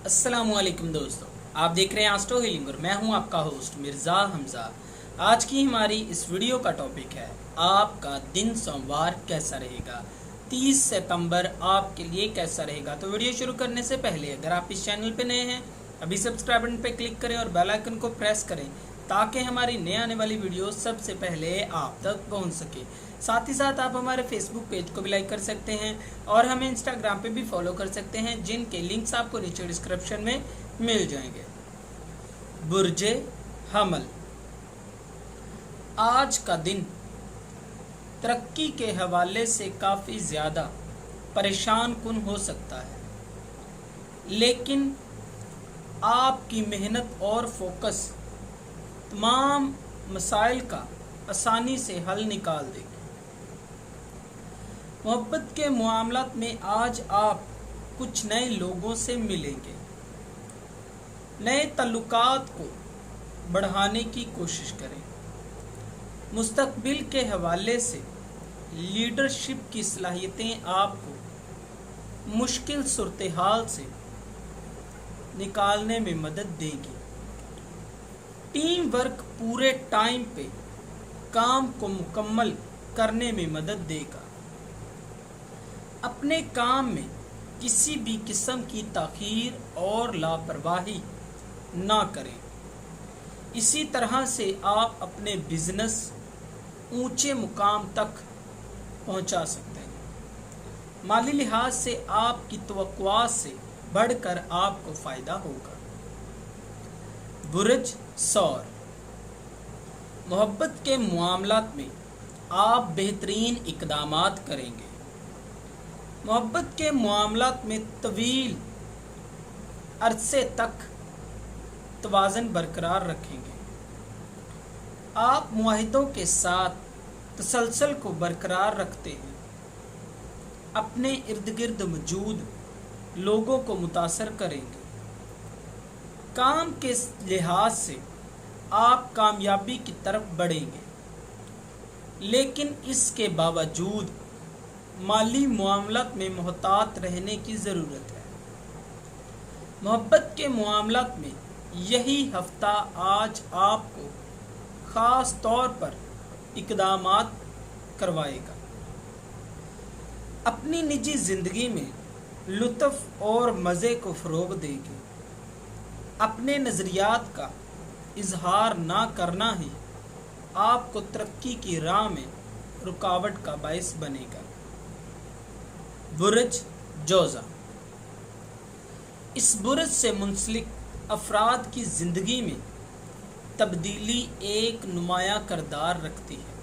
अस्सलाम वालेकुम दोस्तों, आप देख रहे हैं आस्ट्रो हीलिंग और मैं हूं आपका होस्ट मिर्ज़ा हमज़ा। आज की हमारी इस वीडियो का टॉपिक है आपका दिन सोमवार कैसा रहेगा। 30 सितंबर आपके लिए कैसा रहेगा। तो वीडियो शुरू करने से पहले अगर आप इस चैनल पे नए हैं अभी सब्सक्राइब बटन पे क्लिक करें और बेल आइकन को प्रेस करें ताकि हमारी नए आने वाली वीडियो सबसे पहले आप तक पहुंच सके। साथ ही साथ आप हमारे फेसबुक पेज को भी लाइक कर सकते हैं और हमें इंस्टाग्राम पे भी फॉलो कर सकते हैं, जिनके लिंक्स आपको नीचे डिस्क्रिप्शन में मिल जाएंगे। बुर्जे हमल, आज का दिन तरक्की के हवाले से काफ़ी ज़्यादा परेशान कुन हो सकता है, लेकिन आपकी मेहनत और फोकस तमाम मसाइल का आसानी से हल निकाल देगी। मोहब्बत के मामलात में आज आप कुछ नए लोगों से मिलेंगे। नए ताल्लुकात को बढ़ाने की कोशिश करें। मुस्तकबिल के हवाले से लीडरशिप की सलाहियतें आपको मुश्किल सूरत-ए-हाल से निकालने में मदद देगी। टीम वर्क पूरे टाइम पे काम को मुकम्मल करने में मदद देगा। अपने काम में किसी भी किस्म की ताख़ीर और लापरवाही ना करें। इसी तरह से आप अपने बिजनेस ऊंचे मुकाम तक पहुंचा सकते हैं। माली लिहाज से आपकी तवक्कुआत से बढ़कर आपको फ़ायदा होगा। बुर्ज सौर, मोहब्बत के मामलात में आप बेहतरीन इक़दामात करेंगे। मोहब्बत के मामलात में तवील अरसे तक तवाज़न बरकरार रखेंगे। आप मुआहिदों के साथ तसलसल को बरकरार रखते हैं। अपने इर्द गिर्द मौजूद लोगों को मुतासर करेंगे। काम के लिहाज से आप कामयाबी की तरफ बढ़ेंगे, लेकिन इसके बावजूद माली मामलात में मोहतात रहने की ज़रूरत है। मोहब्बत के मामलात में यही हफ्ता आज आपको ख़ास तौर पर इक़दामात करवाएगा। अपनी निजी ज़िंदगी में लुत्फ़ और मज़े को फ़रोग़ देगी। अपने नज़रियात का इजहार ना करना ही आपको तरक्की की राह में रुकावट का बायस बनेगा। बुर्ज जोज़ा, इस बुर्ज से मुंसलिक अफराद की ज़िंदगी में तब्दीली एक नुमाया किरदार रखती है।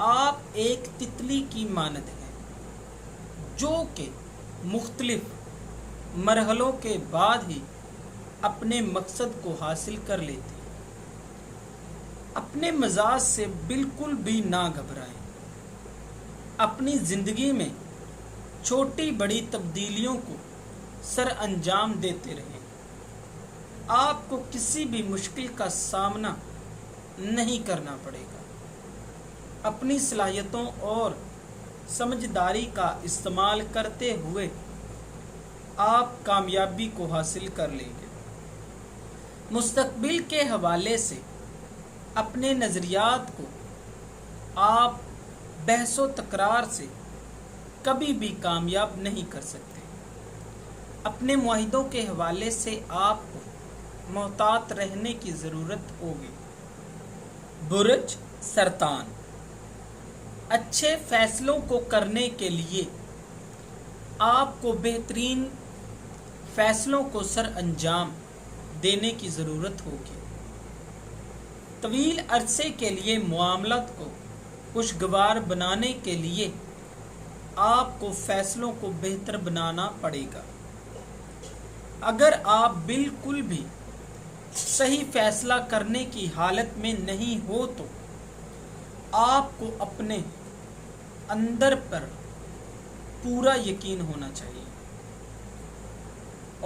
आप एक तितली की मानद हैं जो कि मुख्तलिफ मरहलों के बाद ही अपने मकसद को हासिल कर लेती है। अपने मिजाज से बिल्कुल भी ना घबराएं। अपनी ज़िंदगी में छोटी बड़ी तब्दीलियों को सर अंजाम देते रहें। आपको किसी भी मुश्किल का सामना नहीं करना पड़ेगा। अपनी सलाहियतों और समझदारी का इस्तेमाल करते हुए आप कामयाबी को हासिल कर लेंगे। मुस्तकबिल के हवाले से अपने नज़रियात को आप बहसो तकरार से कभी भी कामयाब नहीं कर सकते। अपने मुआहिदों के हवाले से आपको मोहतात रहने की ज़रूरत होगी। बुर्ज सरतान, अच्छे फैसलों को करने के लिए आपको बेहतरीन फैसलों को सर अंजाम देने की ज़रूरत होगी। तवील अरसे के लिए मामलात को खुशगवार बनाने के लिए आपको फैसलों को बेहतर बनाना पड़ेगा। अगर आप बिल्कुल भी सही फैसला करने की हालत में नहीं हो तो आपको अपने अंदर पर पूरा यकीन होना चाहिए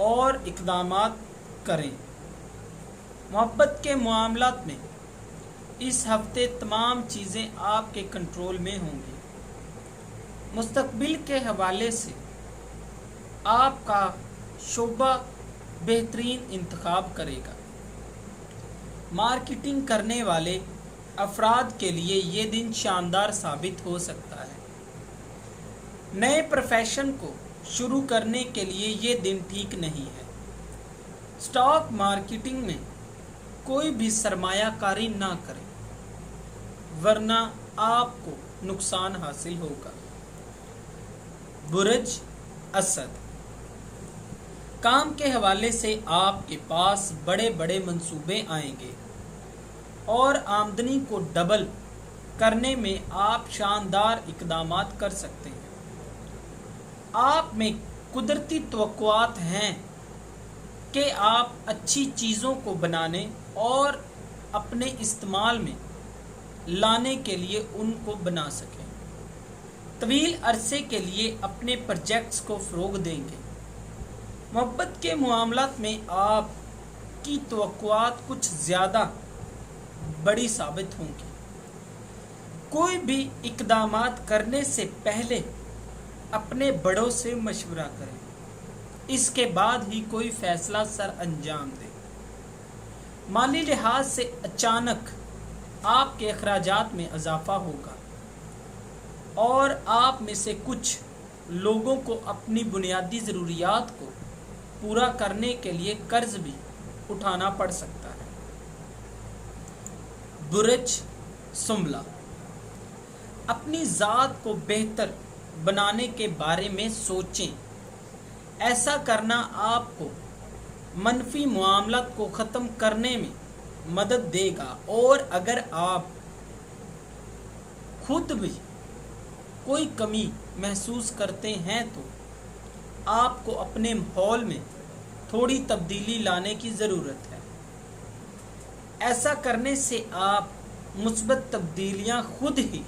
और इक़दामात करें। मोहब्बत के मामलात में इस हफ्ते तमाम चीज़ें आपके कंट्रोल में होंगी। मुस्तकबिल के हवाले से आपका शोबा बेहतरीन इंतखाब करेगा। मार्केटिंग करने वाले अफराद के लिए ये दिन शानदार साबित हो सकता है। नए प्रोफेशन को शुरू करने के लिए ये दिन ठीक नहीं है। स्टॉक मार्केटिंग में कोई भी सरमायाकारी ना करें, वरना आपको नुकसान हासिल होगा। बुर्ज असद, काम के हवाले से आपके पास बड़े बड़े मंसूबे आएंगे और आमदनी को डबल करने में आप शानदार इकदामात कर सकते हैं। आप में कुदरती तवक्कुआत हैं कि आप अच्छी चीज़ों को बनाने और अपने इस्तेमाल में लाने के लिए उनको बना सकें। तवील अरसे के लिए अपने प्रोजेक्ट्स को फ़रोग देंगे। मोहब्बत के मामलात में आपकी तवक्कुआत कुछ ज़्यादा बड़ी साबित होंगी। कोई भी इकदामात करने से पहले अपने बड़ों से मशवरा करें, इसके बाद ही कोई फैसला सर अंजाम दें। माली लिहाज से अचानक आपके अखराजात में इजाफा होगा और आप में से कुछ लोगों को अपनी बुनियादी ज़रूरियात को पूरा करने के लिए कर्ज भी उठाना पड़ सकता है। बुर्ज सुम्बला, अपनी ज़ात को बेहतर बनाने के बारे में सोचें। ऐसा करना आपको मनफी मामलात को ख़त्म करने में मदद देगा और अगर आप खुद भी कोई कमी महसूस करते हैं तो आपको अपने माहौल में थोड़ी तब्दीली लाने की ज़रूरत है। ऐसा करने से आप मुस्बत तब्दीलियां खुद ही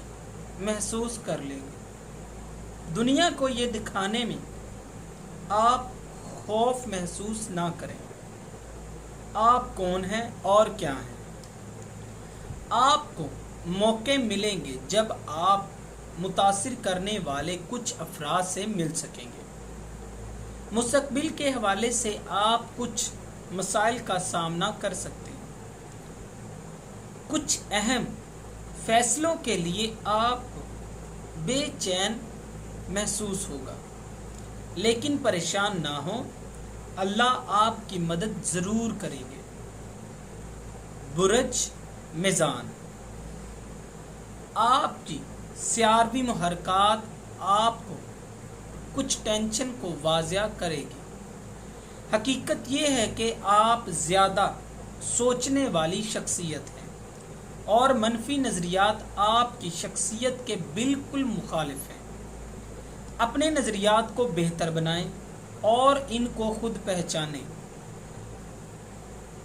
महसूस कर लेंगे। दुनिया को ये दिखाने में आप खौफ महसूस ना करें। आप कौन हैं और क्या हैं। आपको मौके मिलेंगे जब आप मुतासिर करने वाले कुछ अफराद से मिल सकेंगे। मुस्तकबिल के हवाले से आप कुछ मसाइल का सामना कर सकते हैं। कुछ अहम फैसलों के लिए आपको बेचैन महसूस होगा, लेकिन परेशान ना हो, अल्लाह आपकी मदद ज़रूर करेंगे। बुर्ज मीज़ान, आपकी सियारवी मुहरकात आपको कुछ टेंशन को वाज़िया करेगी। हकीकत ये है कि आप ज़्यादा सोचने वाली शख्सियत हैं और मनफी नज़रियात आपकी शख्सियत के बिल्कुल मुखालिफ हैं। अपने नज़रियात को बेहतर बनाएं और इनको खुद पहचानें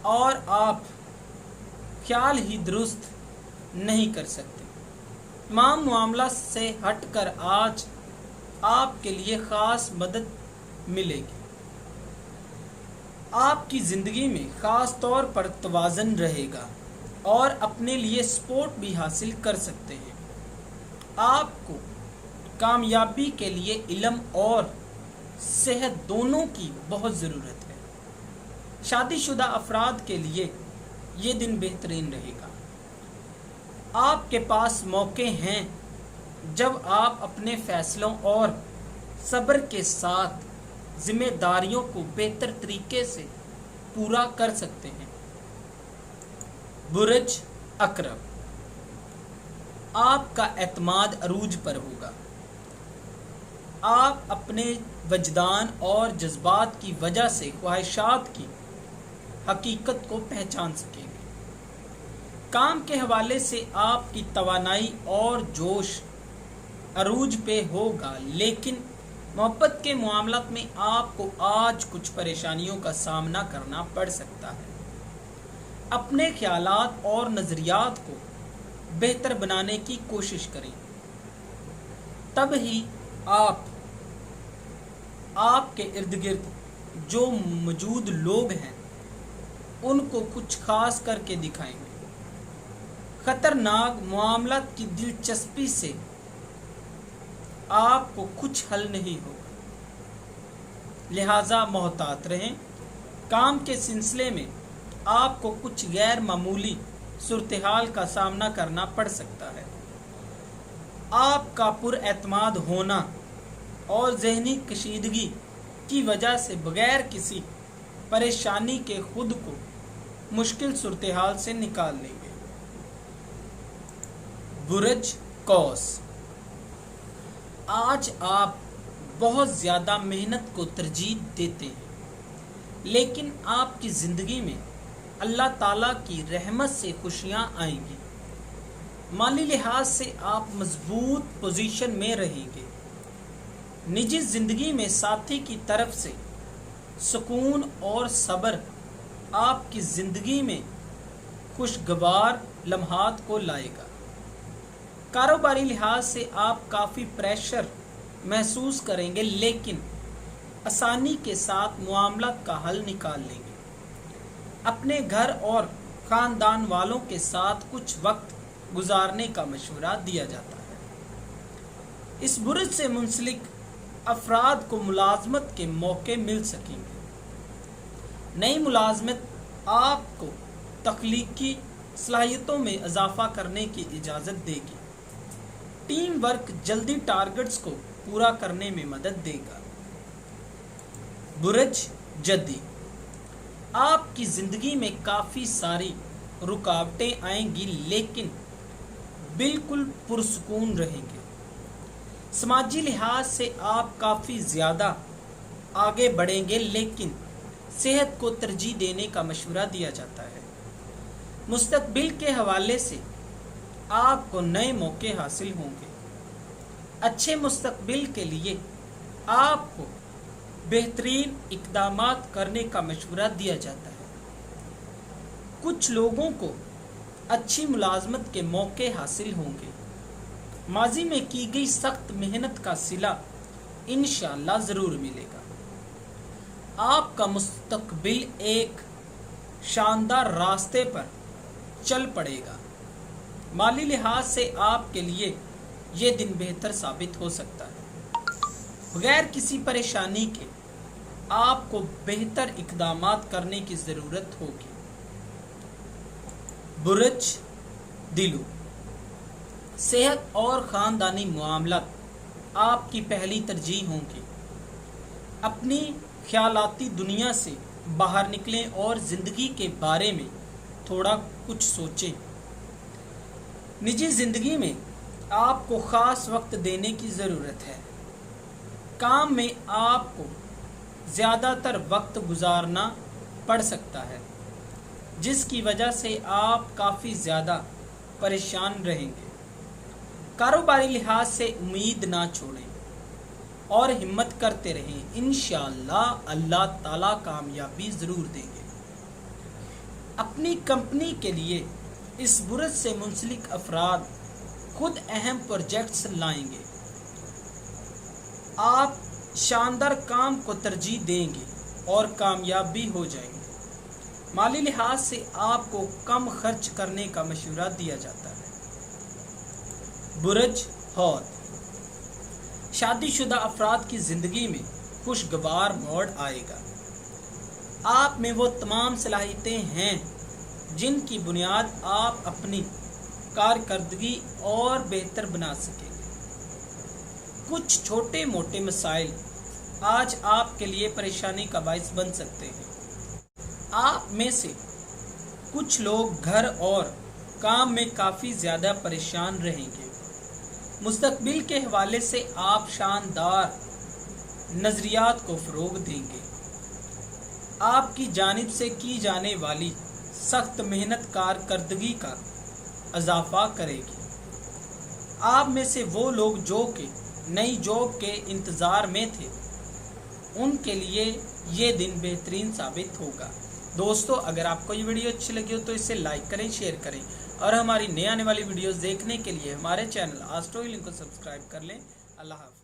और आप ख्याल ही दुरुस्त नहीं कर सकते। तमाम मामला से हटकर आज आपके लिए ख़ास मदद मिलेगी। आपकी ज़िंदगी में ख़ास तौर पर तवाज़न रहेगा और अपने लिए सपोर्ट भी हासिल कर सकते हैं। आपको कामयाबी के लिए इल्म और सेहत दोनों की बहुत ज़रूरत है। शादीशुदा अफराद के लिए ये दिन बेहतरीन रहेगा। आपके पास मौके हैं जब आप अपने फ़ैसलों और सब्र के साथ जिम्मेदारियों को बेहतर तरीके से पूरा कर सकते हैं। बुर्ज अकरब, आपका एतमाद अरूज पर होगा। आप अपने वजदान और जज्बात की वजह से ख्वाहिशात की हकीकत को पहचान सकेंगे। काम के हवाले से आपकी तवानाई और जोश अरूज पे होगा, लेकिन मोहब्बत के मामलात में आपको आज कुछ परेशानियों का सामना करना पड़ सकता है। अपने ख्यालात और नज़रियात को बेहतर बनाने की कोशिश करें, तब ही आप आपके इर्द गिर्द जो मौजूद लोग हैं उनको कुछ खास करके दिखाएंगे। खतरनाक मामलात की दिलचस्पी से आपको कुछ हल नहीं होगा। لہٰذا محتاط رہیں۔ کام کے سلسلے میں آپ کو کچھ غیر معمولی صورتحال کا سامنا کرنا پڑ سکتا ہے۔ آپ کا پر اعتماد ہونا اور ذہنی کشیدگی کی وجہ سے بغیر کسی پریشانی کے خود کو مشکل صورتحال سے نکال لیں گے۔ برج قوس، آج آپ بہت زیادہ محنت کو ترجیح دیتے ہیں، لیکن آپ کی زندگی میں اللہ تعالیٰ کی رحمت سے خوشیاں آئیں گی۔ مالی لحاظ سے آپ مضبوط پوزیشن میں رہیں گے۔ نجی زندگی میں ساتھی کی طرف سے سکون اور صبر آپ کی زندگی میں خوشگوار لمحات کو لائے گا۔ کاروباری لحاظ سے آپ کافی پریشر محسوس کریں گے، لیکن آسانی کے ساتھ معاملات کا حل نکال لیں گے۔ اپنے گھر اور خاندان والوں کے ساتھ کچھ وقت گزارنے کا مشورہ دیا جاتا ہے۔ اس برج سے منسلک افراد کو ملازمت کے موقع مل سکیں گے۔ نئی ملازمت آپ کو تخلیقی صلاحیتوں میں اضافہ کرنے کی اجازت دے گی۔ ٹیم ورک جلدی ٹارگٹس کو پورا کرنے میں مدد دے گا۔ برج جدی، آپ کی زندگی میں کافی ساری رکاوٹیں آئیں گی، لیکن بالکل پرسکون رہیں گے۔ سماجی لحاظ سے آپ کافی زیادہ آگے بڑھیں گے، لیکن صحت کو ترجیح دینے کا مشورہ دیا جاتا ہے۔ مستقبل کے حوالے سے آپ کو نئے موقع حاصل ہوں گے۔ اچھے مستقبل کے لیے آپ کو بہترین اقدامات کرنے کا مشورہ دیا جاتا ہے۔ کچھ لوگوں کو اچھی ملازمت کے موقع حاصل ہوں گے۔ ماضی میں کی گئی سخت محنت کا صلہ انشاءاللہ ضرور ملے گا۔ آپ کا مستقبل ایک شاندار راستے پر چل پڑے گا۔ مالی لحاظ سے آپ کے لیے یہ دن بہتر ثابت ہو سکتا ہے۔ بغیر کسی پریشانی کے آپ کو بہتر اقدامات کرنے کی ضرورت ہوگی۔ برج دلو، صحت اور خاندانی معاملات آپ کی پہلی ترجیح ہوں گی۔ اپنی خیالاتی دنیا سے باہر نکلیں اور زندگی کے بارے میں تھوڑا کچھ سوچیں۔ نجی زندگی میں آپ کو خاص وقت دینے کی ضرورت ہے۔ کام میں آپ کو زیادہ تر وقت گزارنا پڑ سکتا ہے، جس کی وجہ سے آپ کافی زیادہ پریشان رہیں گے۔ کاروباری لحاظ سے امید نہ چھوڑیں اور ہمت کرتے رہیں۔ انشاءاللہ اللہ تعالیٰ کامیابی ضرور دیں گے۔ اپنی کمپنی کے لیے اس برج سے منسلک افراد خود اہم پروجیکٹس لائیں گے۔ آپ شاندار کام کو ترجیح دیں گے اور کامیاب بھی ہو جائیں گے۔ مالی لحاظ سے آپ کو کم خرچ کرنے کا مشورہ دیا جاتا ہے۔ برج حوت، شادی شدہ افراد کی زندگی میں خوشگوار موڑ آئے گا۔ آپ میں وہ تمام صلاحیتیں ہیں جن کی بنیاد آپ اپنی کارکردگی اور بہتر بنا سکیں گے۔ کچھ چھوٹے موٹے مسائل آج آپ کے لیے پریشانی کا باعث بن سکتے ہیں۔ آپ میں سے کچھ لوگ گھر اور کام میں کافی زیادہ پریشان رہیں گے۔ مستقبل کے حوالے سے آپ شاندار نظریات کو فروغ دیں گے۔ آپ کی جانب سے کی جانے والی سخت محنت کارکردگی کا اضافہ کرے گی۔ آپ میں سے وہ لوگ جو کہ نئی جاب کے انتظار میں تھے، ان کے لیے یہ دن بہترین ثابت ہوگا۔ دوستو، اگر آپ کو یہ ویڈیو اچھی لگی ہو تو اسے لائک کریں، شیئر کریں اور ہماری نئے آنے والی ویڈیوز دیکھنے کے لیے ہمارے چینل آسٹرو ہیلنگ کو سبسکرائب کر لیں۔ اللہ حافظ۔